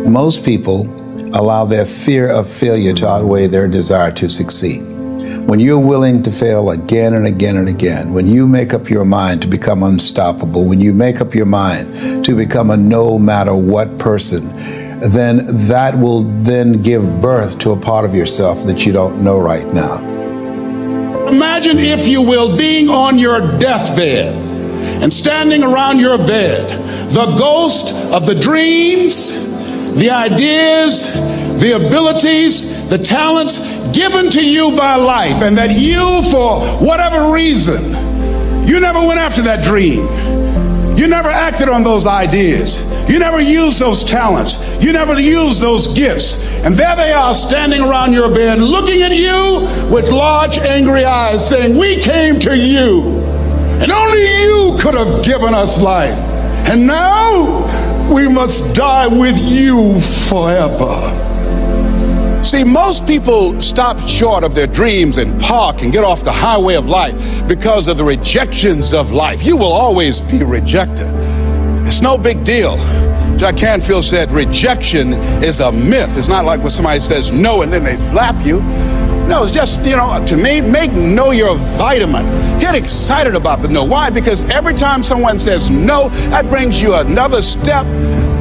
Most people allow their fear of failure to outweigh their desire to succeed. When you're willing to fail again and again and again, when you make up your mind to become unstoppable, when you make up your mind to become a no matter what person, then that will then give birth to a part of yourself that you don't know right now. Imagine, if you will, being on your deathbed and standing around your bed, the ghost of the dreams, the ideas, the abilities, the talents given to you by life, and that you, for whatever reason, you never went after that dream. You never acted on those ideas. You never used those talents. You never used those gifts. And there they are standing around your bed looking at you with large angry eyes saying, "We came to you, and only you could have given us life. And now we must die with you forever." See, most people stop short of their dreams and park and get off the highway of life because of the rejections of life. You will always be rejected. It's no big deal. Jack Canfield said rejection is a myth. It's not like when somebody says no and then they slap you. No, it's just, to me, make no your vitamin. Get excited about the no. Why? Because every time someone says no, that brings you another step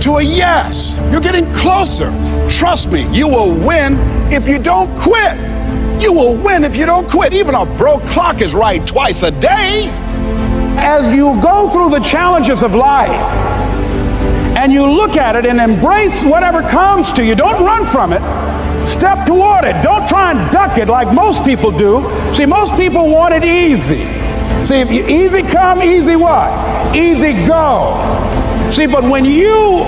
to a yes. You're getting closer. Trust me, you will win if you don't quit. You will win if you don't quit. Even a broke clock is right twice a day. As you go through the challenges of life and you look at it and embrace whatever comes to you, don't run from it. Step toward it. Don't try and duck it like most people do. See, most people want it easy. See, if you easy come, easy what? Easy go. See, but when you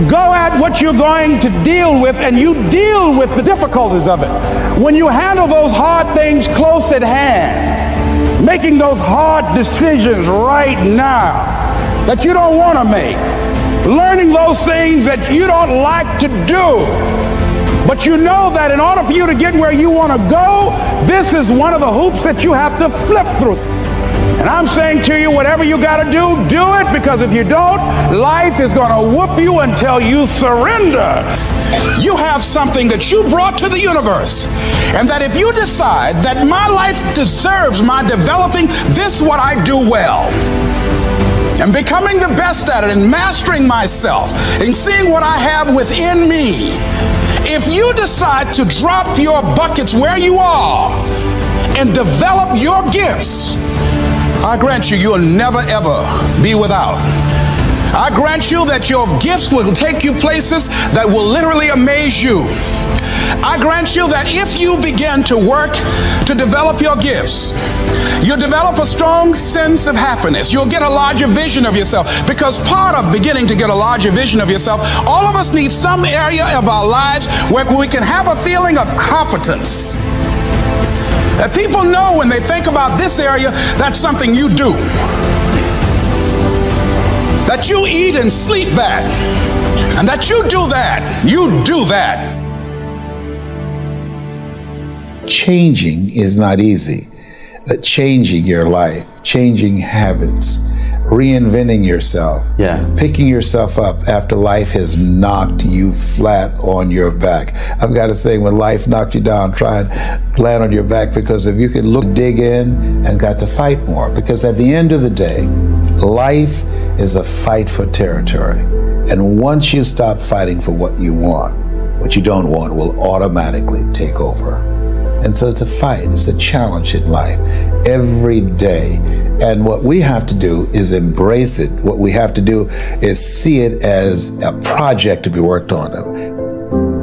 go at what you're going to deal with and you deal with the difficulties of it, when you handle those hard things close at hand, making those hard decisions right now that you don't want to make, learning those things that you don't like to do, but you know that in order for you to get where you want to go, this is one of the hoops that you have to flip through. And I'm saying to you, whatever you got to do it, because if you don't, life is going to whoop you until you surrender. You have something that you brought to the universe, and that if you decide that my life deserves my developing this what I do well, and becoming the best at it, and mastering myself, and seeing what I have within me, if you decide to drop your buckets where you are and develop your gifts, I grant you, you'll never ever be without. I grant you that your gifts will take you places that will literally amaze you. I grant you that if you begin to work to develop your gifts, you'll develop a strong sense of happiness. You'll get a larger vision of yourself, because part of beginning to get a larger vision of yourself, all of us need some area of our lives where we can have a feeling of competence. That people know when they think about this area, that's something you do. That you eat and sleep that. And that you do that. You do that. Changing is not easy. That changing your life, changing habits, reinventing yourself, picking yourself up after life has knocked you flat on your back. I've got to say, when life knocked you down, try and land on your back, because if you can look, dig in, and got to fight more. Because at the end of the day, life is a fight for territory. And once you stop fighting for what you want, what you don't want will automatically take over. And so it's a fight, it's a challenge in life every day. And what we have to do is embrace it. What we have to do is see it as a project to be worked on.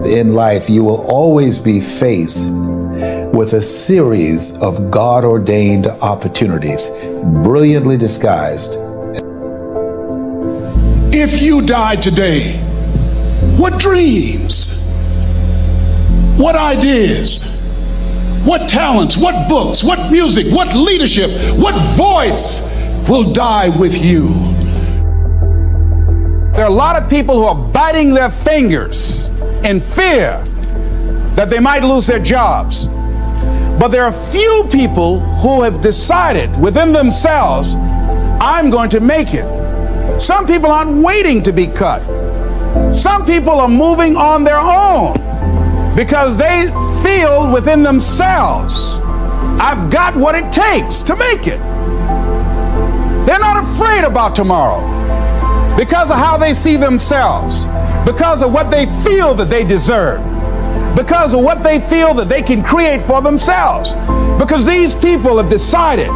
In life, you will always be faced with a series of God-ordained opportunities, brilliantly disguised. If you died today, what dreams, what ideas, what talents, what books, what music, what leadership, what voice will die with you? There are a lot of people who are biting their fingers in fear that they might lose their jobs. But there are few people who have decided within themselves, I'm going to make it. Some people aren't waiting to be cut. Some people are moving on their own because they feel within themselves, I've got what it takes to make it. They're not afraid about tomorrow because of how they see themselves, because of what they feel that they deserve, because of what they feel that they can create for themselves. Because these people have decided,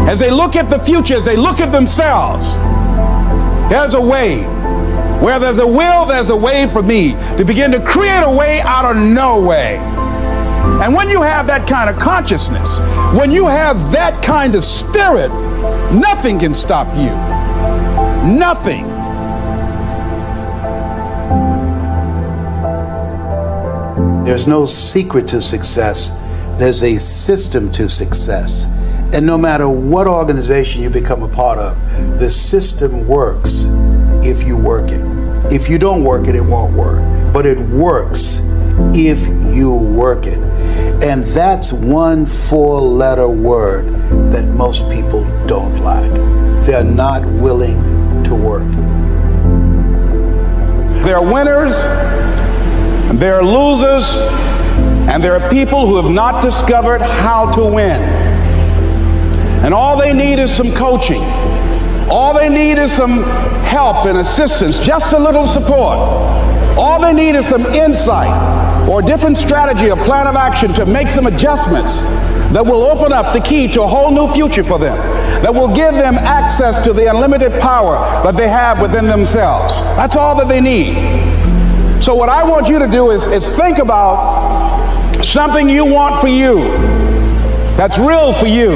as they look at the future, as they look at themselves, there's a way. Where there's a will, there's a way for me to begin to create a way out of no way. And when you have that kind of consciousness, when you have that kind of spirit, nothing can stop you. Nothing. There's no secret to success. There's a system to success. And no matter what organization you become a part of, the system works if you work it. If you don't work it, it won't work. But it works if you work it. And that's one 4-letter word that most people don't like. They're not willing to work. There are winners, and there are losers, and there are people who have not discovered how to win. And all they need is some coaching. All they need is some help and assistance, just a little support. All they need is some insight or a different strategy, a plan of action to make some adjustments that will open up the key to a whole new future for them, that will give them access to the unlimited power that they have within themselves. That's all that they need. So what I want you to do is think about something you want for you, that's real for you.